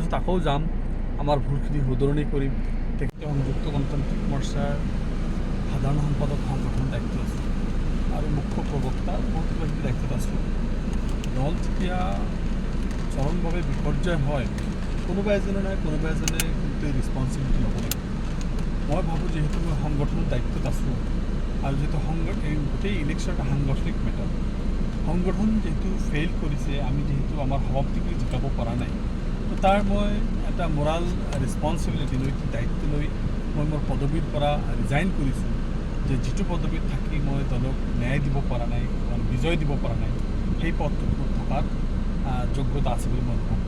পিছত আকৌ যাম, আমাৰ ভুলখিনি শুধৰণি কৰিম। সংযুক্ত গণতান্ত্ৰিক মৰ্চাৰ সাধাৰণ সম্পাদক সংগঠনৰ দায়িত্ব আছোঁ আৰু মুখ্য প্ৰবক্তা বহুত কিবাকিবি দায়িত্বত আছোঁ। দল যেতিয়া চৰমভাৱে বিপৰ্যয় হয়, কোনোবা এজনে নাই কোনোবা এজনে কিন্তু এই ৰেছপনচিবিলিটি ল'ব লাগে। মই ভাবোঁ যিহেতু মই সংগঠনৰ দায়িত্বত আছোঁ আৰু যিহেতু এই গোটেই ইলেকশ্যন এটা সাংগঠনিক মেটাৰ, সংগঠন যিহেতু ফেইল কৰিছে, আমি যিহেতু আমাৰ সভাপতিক জিকাব পৰা নাই, তো তাৰ মই এটা মৰাল ৰেছপনচিবিলিটি নৈতিক দায়িত্ব লৈ মই মোৰ পদবীৰ পৰা ৰিজাইন কৰিছোঁ, যে যিটো পদবীত থাকি মই দলক ন্যায় দিব পৰা নাই, মানে বিজয় দিব পৰা নাই, সেই পদটোত মোৰ থকাৰ যোগ্যতা আছে বুলি মই ভাবোঁ।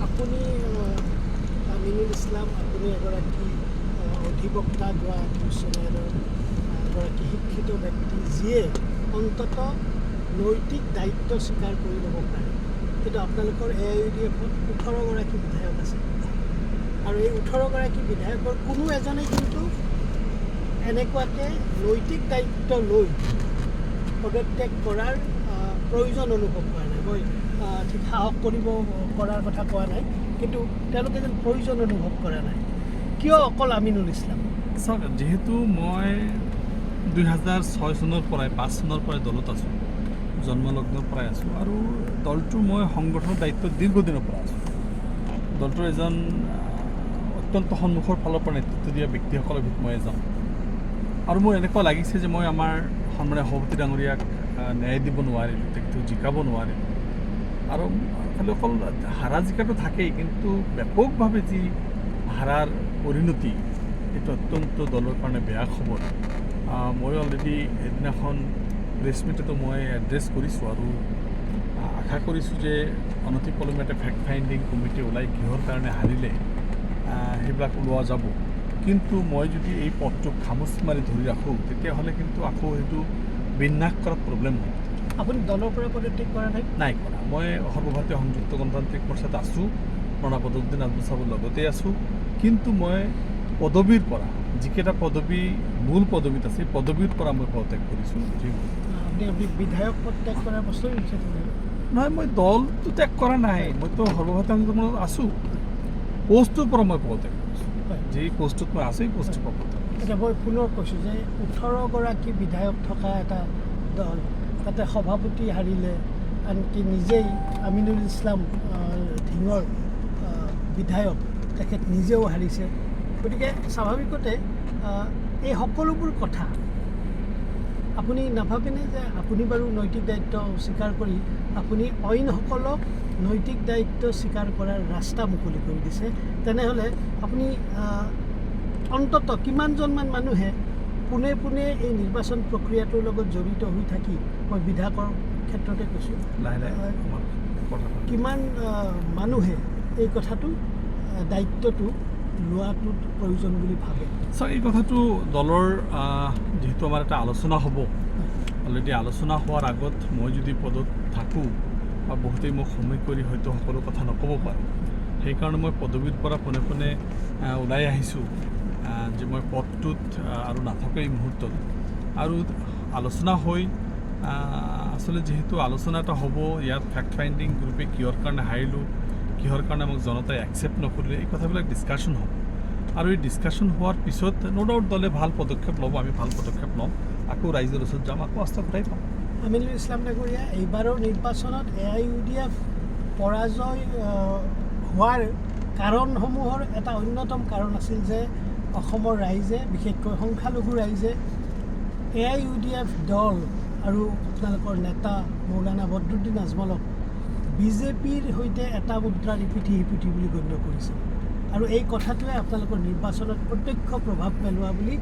আপুনি আমিনুল ইছলাম, আপুনি এগৰাকী অধিবক্তা, গুৱাহাটী উচ্চ ন্যায়ালয়ৰ এগৰাকী শিক্ষিত ব্যক্তি, যিয়ে অন্ততঃ নৈতিক দায়িত্ব স্বীকাৰ কৰি ল'ব পাৰে। কিন্তু আপোনালোকৰ AIUDFত 18গৰাকী বিধায়ক আছে আৰু এই 18গৰাকী বিধায়কৰ কোনো এজনে কিন্তু এনেকুৱাকৈ নৈতিক দায়িত্ব লৈ পদত্যাগ কৰাৰ প্ৰয়োজন অনুভৱ কৰা নাই। মই ঠিক সাহস কৰিব কৰাৰ কথা কোৱা নাই, কিন্তু তেওঁলোকে যেন প্ৰয়োজন অনুভৱ কৰা নাই। কিয় অকল আমিনুল ইছলাম? চাওক, যিহেতু মই 2006 চনৰ পৰাই 5 চনৰ পৰাই দলত আছোঁ, জন্মলগ্নৰ পৰাই আছোঁ আৰু দলটোৰ মই সংগঠনৰ দায়িত্বত দীৰ্ঘদিনৰ পৰা আছোঁ। দলটোৰ এজন অত্যন্ত সন্মুখৰ ফালৰ পৰা নেতৃত্ব দিয়া ব্যক্তিসকলৰ ভিতৰত মই এজন। আৰু মোৰ এনেকুৱা লাগিছে যে মই আমাৰ সন্মানীয় সভাপতি ডাঙৰীয়াক ন্যায় দিব নোৱাৰিলোঁ, তেখেতক জিকাব নোৱাৰিলোঁ। আৰু খালি অকল হাৰা জিকাটো থাকেই, কিন্তু ব্যাপকভাৱে যি হাৰাৰ পৰিণতি, সেইটো অত্যন্ত দলৰ কাৰণে বেয়া খবৰ। মই অলৰেডি সেইদিনাখন প্ৰেছ মিটতো মই এড্ৰেছ কৰিছোঁ আৰু আশা কৰিছোঁ যে অনতিপলমে এটা ফেক্ট ফাইণ্ডিং কমিটি ওলাই কিহৰ কাৰণে হাৰিলে সেইবিলাক ওলোৱা যাব। কিন্তু মই যদি এই পথটোক খামুচ মাৰি ধৰি ৰাখোঁ, তেতিয়াহ'লে কিন্তু আকৌ সেইটো বিন্যাস কৰাত প্ৰব্লেম হ'ব। আপুনি দলৰ পৰা পদত্যাগ কৰা নাই? কৰা। মই সৰ্বভাৰতীয় সংযুক্ত গণতান্ত্ৰিক মৰ্চাত আছোঁ, প্ৰণৱ বদৰুদ্দিন আজমল চাহাবৰ লগতে আছোঁ। কিন্তু মই পদবীৰ পৰা, যিকেইটা পদবী মূল পদবীত আছে, পদবীৰ পৰা মই পদত্যাগ কৰিছোঁ। আপুনি বিধায়ক পদত্যাগ কৰাৰ বস্তুৱে নহয়, মই দলটো ত্যাগ কৰা নাই, মইতো সৰ্বভাৰতীয় সংযুক্ত মৰ্চাত আছোঁ। পষ্টটোৰ পৰা মই পদত্যাগ কৰিছোঁ। যি পষ্টটোত মই আছোঁ, এই পষ্টটোৰ পৰা পদত্যাগ কৰিছোঁ। এতিয়া মই পুনৰ কৈছোঁ যে 18গৰাকী বিধায়ক থকা এটা দল, তাতে সভাপতি হাৰিলে, আনকি নিজেই আমিনুল ইছলাম ধিঙৰ বিধায়ক, তেখেত নিজেও হাৰিছে। গতিকে স্বাভাৱিকতে এই সকলোবোৰ কথা আপুনি নাভাবেনে যে আপুনি বাৰু নৈতিক দায়িত্ব স্বীকাৰ কৰি আপুনি অইনসকলক নৈতিক দায়িত্ব স্বীকাৰ কৰাৰ ৰাস্তা মুকলি কৰি দিছে? তেনেহ'লে আপুনি অন্ততঃ কিমানজনমান মানুহে পোনে পোনে এই নিৰ্বাচন প্ৰক্ৰিয়াটোৰ লগত জড়িত হৈ থাকি, মই বিধায়কৰ ক্ষেত্ৰতে কৈছোঁ, কিমান মানুহে এই কথাটো দায়িত্বটো লোৱাটোত প্ৰয়োজন বুলি ভাবে? এই কথাটো দলৰ যিহেতু আমাৰ এটা আলোচনা হ'ব, অলৰেডি আলোচনা হোৱাৰ আগত মই যদি পদত থাকোঁ বা বহুতেই মোক সময় কৰি হয়তো সকলো কথা নক'ব পাৰে, সেইকাৰণে মই পদবীৰ পৰা পোনে পোনে ওলাই আহিছোঁ যে মই পদটোত আৰু নাথাকোঁ এই মুহূৰ্তত। আৰু আলোচনা হৈ আচলতে যিহেতু আলোচনা এটা হ'ব, ইয়াত ফেক্ট ফাইণ্ডিং গ্ৰুপে কিহৰ কাৰণে হাৰিলোঁ, কিহৰ কাৰণে আমাক জনতাই একচেপ্ট নকৰিলে, এই কথাবিলাক ডিছকাশ্যন হ'ব। আৰু এই ডিছকাশ্যন হোৱাৰ পিছত ন' ডাউট দলে ভাল পদক্ষেপ ল'ব, আমি ভাল পদক্ষেপ ল'ম, আকৌ ৰাইজৰ ওচৰত যাম, আকৌ আস্থা ঘূৰাই পাম। আমিনুল ইছলাম ডাঙৰীয়া, এইবাৰৰ নিৰ্বাচনত AIUDF পৰাজয় হোৱাৰ কাৰণসমূহৰ এটা অন্যতম কাৰণ আছিল যে অসমৰ ৰাইজে, বিশেষকৈ সংখ্যালঘু ৰাইজে AIUDF দল আৰু আপোনালোকৰ নেতা মৌলানা বদৰুদ্দিন আজমলক বিজেপিৰ সৈতে এটা মুদ্ৰাৰ ইপিঠি সিপিঠি বুলি গণ্য কৰিছে। আৰু এই কথাটোৱে আপোনালোকৰ নিৰ্বাচনত প্ৰত্যক্ষ প্ৰভাৱ পেলোৱা বুলি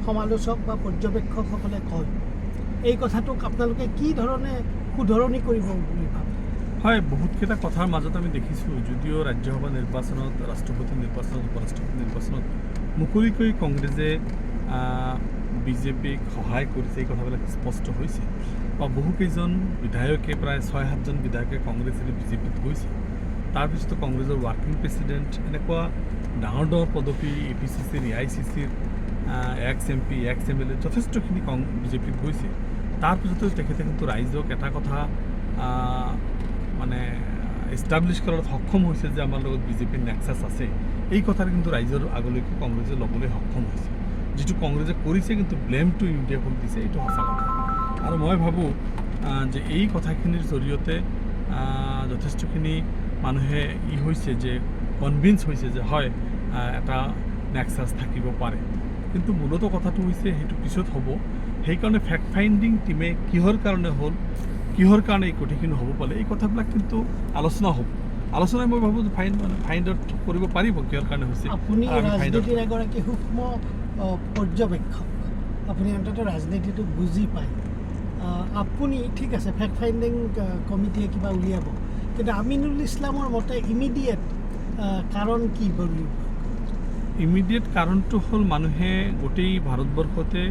সমালোচক বা পৰ্যবেক্ষকসকলে কয়। এই কথাটোক আপোনালোকে কি ধৰণে শুধৰণি কৰিব বুলি ভাবে? হয়, বহুতকেইটা কথাৰ মাজত আমি দেখিছোঁ, যদিও ৰাজ্যসভা নিৰ্বাচনত, ৰাষ্ট্ৰপতি নিৰ্বাচনত, উপৰাষ্ট্ৰপতি নিৰ্বাচনত মুকলিকৈ কংগ্ৰেছে বিজেপিক সহায় কৰিছে, এই কথাবিলাক স্পষ্ট হৈছে। বা বহুকেইজন বিধায়কে, প্ৰায় 6-7জন বিধায়কে কংগ্ৰেছ এৰি বিজেপিত গৈছে। তাৰপিছতো কংগ্ৰেছৰ ৱাৰ্কিং প্ৰেচিডেণ্ট, এনেকুৱা ডাঙৰ ডাঙৰ পদবী APCCৰ, AICCৰ এক্স MP, এক্স MLA যথেষ্টখিনি বিজেপিত গৈছে। তাৰপিছতো তেখেতে কিন্তু ৰাইজক এটা কথা মানে এষ্টাব্লিছ কৰাত সক্ষম হৈছে যে আমাৰ লগত বিজেপিৰ নেক্সাছ আছে, এই কথাটো কিন্তু ৰাইজৰ আগলৈকে কংগ্ৰেছে ল'বলৈ সক্ষম হৈছে। যিটো কংগ্ৰেছে কৰিছে কিন্তু ব্লেমটো UDF-ক দিছে, এইটো সঁচা কথা। আৰু মই ভাবোঁ যে এই কথাখিনিৰ জৰিয়তে যথেষ্টখিনি মানুহে হৈছে যে কনভিন্স হৈছে যে হয় এটা নেক্সাছ থাকিব পাৰে। কিন্তু মূলত কথাটো হৈছে সেইটো পিছত হ'ব। সেইকাৰণে ফেক্ট ফাইণ্ডিং টিমে কিহৰ কাৰণে হ'ল, কিহৰ কাৰণে এই গোটেইখিনি হ'ব পালে, এই কথাবিলাক কিন্তু আলোচনা হ'ব। আলোচনাই মই ভাবোঁ যে ফাইণ্ড আউট কৰিব পাৰিব কিহৰ কাৰণে হৈছে। আপুনি ৰাজনীতিৰ এগৰাকী সূক্ষ্ম পৰ্যবেক্ষক, আপুনি অন্ততঃ ৰাজনীতিটো বুজি পায়। আপুনি ঠিক আছে ফেক্ট ফাইণ্ডিং কমিটিয়ে কিবা উলিয়াব, কিন্তু আমিনুল ইছলামৰ মতে ইমিডিয়েট কাৰণ কি বুলি? ইমিডিয়েট কাৰণটো হ'ল মানুহে গোটেই ভাৰতবৰ্ষতে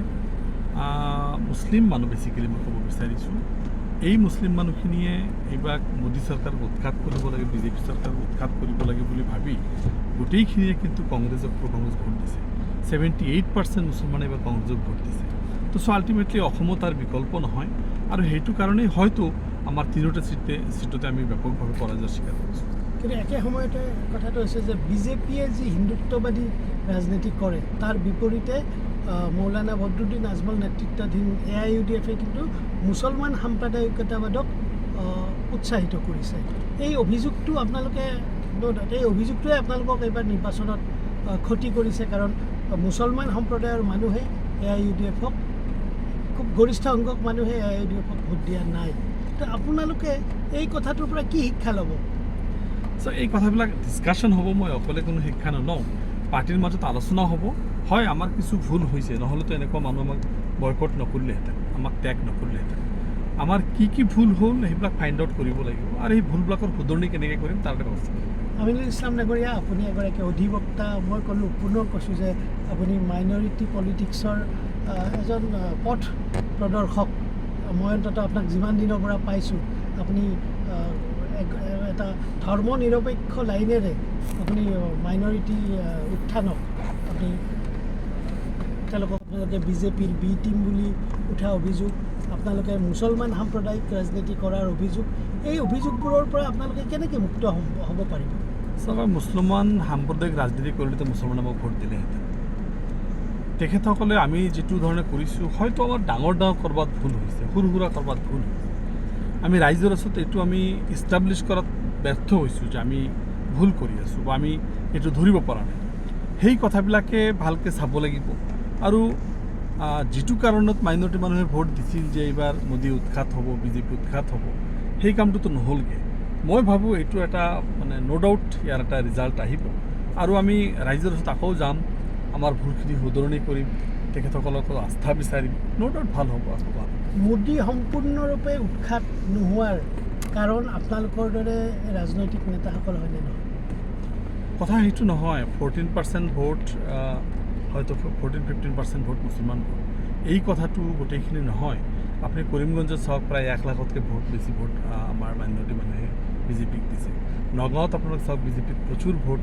মুছলিম মানুহ বেছিকেলি মই ক'ব বিচাৰিছোঁ, এই মুছলিম মানুহখিনিয়ে এইবাৰ মোদী চৰকাৰক উৎখাত কৰিব লাগে, বিজেপি চৰকাৰক উৎখাত কৰিব লাগে বুলি ভাবি গোটেইখিনিয়ে কিন্তু কংগ্ৰেছক ভোট দিছে। 78% মুছলমানে এইবাৰ কংগ্ৰেছক ভোট দিছে। তো আল্টিমেটলি অসমত তাৰ বিকল্প নহয়, আৰু সেইটো কাৰণেই হয়তো আমাৰ তিনিওটা চিটতে আমি ব্যাপকভাৱে পৰাজয় স্বীকাৰ কৰিছোঁ। কিন্তু একে সময়তে কথাটো হৈছে যে বিজেপিয়ে যি হিন্দুত্ববাদী ৰাজনীতি কৰে তাৰ বিপৰীতে মৌলানা বদৰুদ্দিন আজমল নেতৃত্বাধীন AIUDF-এ কিন্তু মুছলমান সাম্প্ৰদায়িকতাবাদক উৎসাহিত কৰিছে। এই অভিযোগটো আপোনালোকে আপোনালোকক এইবাৰ নিৰ্বাচনত ক্ষতি কৰিছে, কাৰণ মুছলমান সম্প্ৰদায়ৰ মানুহে AIUDF-ক, খুব গৰিষ্ঠ সংখ্যক মানুহে AIUDF-ক ভোট দিয়া নাই। তো আপোনালোকে এই কথাটোৰ পৰা কি শিক্ষা ল'ব? এই কথাবিলাক ডিছকাশ্যন হ'ব, মই অকলে কোনো শিক্ষা নলওঁ, পাৰ্টিৰ মাজত আলোচনা হ'ব। হয় আমাৰ কিছু ভুল হৈছে, নহ'লেতো এনেকুৱা মানুহ আমাক বয়কট নকৰিলেহেঁতেন, আমাক ত্যাগ নকৰিলেহেঁতেন। আমাৰ কি ভুল হ'ল সেইবিলাক ফাইণ্ড আউট কৰিব লাগিব, আৰু সেই ভুলবিলাকৰ শুধৰণি কেনেকৈ কৰিম তাৰ ব্যৱস্থা কৰিম। আমিনুল ইছলাম নাগৰীয়া, আপুনি এগৰাকী অধিবক্তা। মই পুনৰ কৈছোঁ যে আপুনি মাইনৰিটি পলিটিক্সৰ এজন পথ প্ৰদৰ্শক। মই অন্ততঃ আপোনাক যিমান দিনৰ পৰা পাইছোঁ আপুনি এটা ধৰ্ম নিৰপেক্ষ লাইনেৰে আপুনি মাইনৰিটি উত্থানক আপুনি আপোনালোকে বিজেপিৰ বি টিম বুলি উঠা অভিযোগ, আপোনালোকে মুছলমান সাম্প্ৰদায়িক ৰাজনীতি কৰাৰ অভিযোগ, এই অভিযোগবোৰৰ পৰা আপোনালোকে কেনেকৈ মুক্ত হ'ব পাৰিব? মুছলমান সাম্প্ৰদায়িক ৰাজনীতি কৰিলেতো মুছলমানে মোক ভোট দিলেহেঁতেন। তেখেতসকলে আমি যিটো ধৰণে কৰিছোঁ হয়তো আমাৰ ডাঙৰ ক'ৰবাত ভুল হৈছে, সৰু সুৰা ক'ৰবাত ভুল হৈছে। আমি ৰাইজৰ ওচৰত এইটো আমি ইষ্টাব্লিছ কৰাত ব্যৰ্থ হৈছোঁ যে আমি ভুল কৰি আছোঁ বা আমি এইটো ধৰিব পৰা নাই। সেই কথাবিলাকে ভালকৈ চাব লাগিব। আৰু যিটো কাৰণত মাইনৰিটি মানুহে ভোট দিছিল যে এইবাৰ মোদী উৎখাত হ'ব, বিজেপি উৎখাত হ'ব, সেই কামটোতো নহ'লগৈ। মই ভাবোঁ এইটো এটা ন' ডাউট ইয়াৰ এটা ৰিজাল্ট আহিব, আৰু আমি ৰাইজৰ ওচৰত আকৌ যাম, আমাৰ ভুলখিনি শুধৰণি কৰিম, তেখেতসকলক আস্থা বিচাৰিম, ন' ডাউট ভাল হ'ব। আকৌ ভাল মোদী সম্পূৰ্ণৰূপে উৎখাত নোহোৱাৰ কাৰণ আপোনালোকৰ দৰে ৰাজনৈতিক নেতাসকল হয়নে নহয়? কথা সেইটো নহয়। 14% ভোট, হয়তো 14-15% ভোট মুছলমান ভোট, এই কথাটো গোটেইখিনি নহয়। আপুনি কৰিমগঞ্জত চাওক, প্ৰায় 1 লাখতকৈ বেছি ভোট আমাৰ মাইনৰিটি মানুহে বিজেপিক দিছে। নগাঁৱত আপোনালোক চাওক, বিজেপিক প্ৰচুৰ ভোট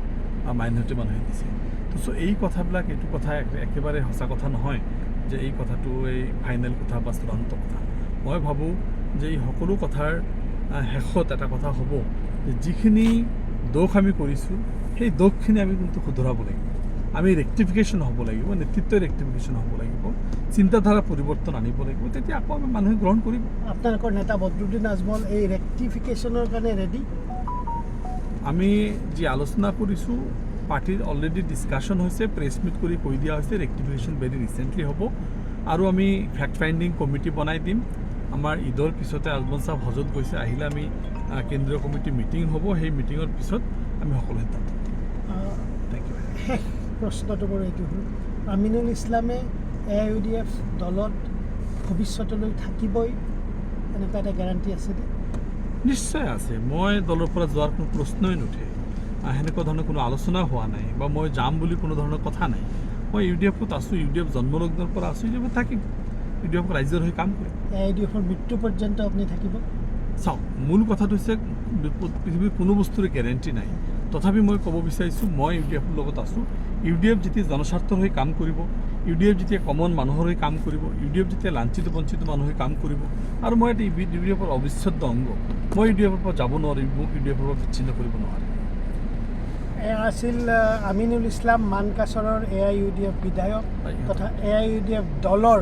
মাইনৰিটি মানুহে দিছে। তো এই কথাবিলাক, এইটো কথা একেবাৰে সঁচা কথা নহয় যে এই কথাটো এই ফাইনেল কথা বা চূড়ান্ত কথা। মই ভাবোঁ যে এই সকলো কথাৰ শেষত এটা কথা হ'ব যে যিখিনি দোষ আমি কৰিছোঁ সেই দোষখিনি আমি কিন্তু শুধৰাব লাগিব, আমি ৰেক্টিফিকেশ্যন হ'ব লাগিব, নেতৃত্বৰ ৰেক্টিফিকেশ্যন হ'ব লাগিব, চিন্তাধাৰা পৰিৱৰ্তন আনিব লাগিব, তেতিয়া আকৌ আমি মানুহে গ্ৰহণ কৰিব। আপোনালোকৰ নেতা বদৰুদ্দিন আজমল এই ৰেক্টিফিকেশ্যনৰ কাৰণে ৰেডি? আমি যি আলোচনা কৰিছোঁ, পাৰ্টিৰ অলৰেডি ডিছকাশ্যন হৈছে, প্ৰেছ মিট কৰি কৈ দিয়া হৈছে ৰেক্টিফিকেশ্যন ভেৰি ৰিচেণ্টলি হ'ব, আৰু আমি ফেক্ট ফাইণ্ডিং কমিটি বনাই দিম। আমাৰ ঈদৰ পিছতে আজমল চাহাব হজত গৈছে, আহিলে আমি কেন্দ্ৰীয় কমিটি মিটিং হ'ব, সেই মিটিঙৰ পিছত আমি সকলো সিদ্ধান্ত ল'ম। Thank you. শেষ প্ৰশ্নটো মোৰ এইটো হ'ল, আমিনুল ইছলামে AIUDF দলত ভৱিষ্যতলৈ থাকিবই, এনেকুৱা এটা গেৰাণ্টি আছেনে? নিশ্চয় আছে। মই দলৰ পৰা যোৱাৰ কোনো প্ৰশ্নই নুঠে, সেনেকুৱা ধৰণৰ কোনো আলোচনা হোৱা নাই, বা মই যাম বুলি কোনো ধৰণৰ কথা নাই। মই UDF-ত আছোঁ, UDF জন্মলগ্নৰ পৰা আছোঁ, UDF-ত থাকিম, UDF ৰাইজৰ হৈ কাম কৰিম। AIUDF-ৰ মৃত্যু পৰ্যন্ত আপুনি থাকিব? চাওক, মূল কথাটো হৈছে পৃথিৱীৰ কোনো বস্তুৰে গেৰেণ্টি নাই। তথাপি মই ক'ব বিচাৰিছোঁ মই UDF-ৰ লগত আছোঁ। UDF যেতিয়া জনস্বাৰ্থৰ হৈ কাম কৰিব, UDF যেতিয়া কমন মানুহৰ হৈ কাম কৰিব, UDF যেতিয়া লাঞ্ছিত বঞ্চিত মানুহ হৈ কাম কৰিব, আৰু মই এটা UDFৰ অবিচ্ছেদ্য অংগ, মই UDFৰ পৰা যাব নোৱাৰিম, মোক UDFৰ পৰা বিচ্ছিন্ন কৰিব নোৱাৰিম। এয়া আছিল আমিনুল ইছলাম মানকাছৰৰ AIUDF বিধায়ক তথা AIUDF দলৰ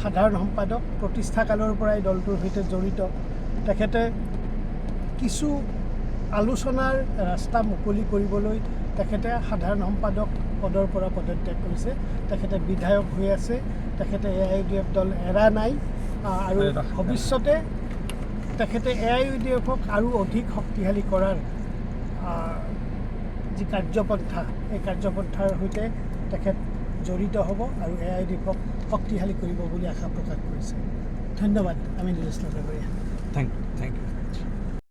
সাধাৰণ সম্পাদক, প্ৰতিষ্ঠাকালৰ পৰাই দলটোৰ সৈতে জড়িত। তেখেতে কিছু আলোচনাৰ ৰাস্তা মুকলি কৰিবলৈ তেখেতে সাধাৰণ সম্পাদক পদৰ পৰা পদত্যাগ কৰিছে। তেখেতে বিধায়ক হৈ আছে, তেখেতে AIUDF দল এৰা নাই, আৰু ভৱিষ্যতে তেখেতে AIUDFক আৰু অধিক শক্তিশালী কৰাৰ যি কাৰ্যপন্থা, এই কাৰ্যপন্থাৰ সৈতে তেখেত জড়িত হ'ব আৰু AIUDFক শক্তিশালী কৰিব বুলি আশা প্ৰকাশ কৰিছে। ধন্যবাদ আমিনুল ইছলাম ডাঙৰীয়া। Thank U.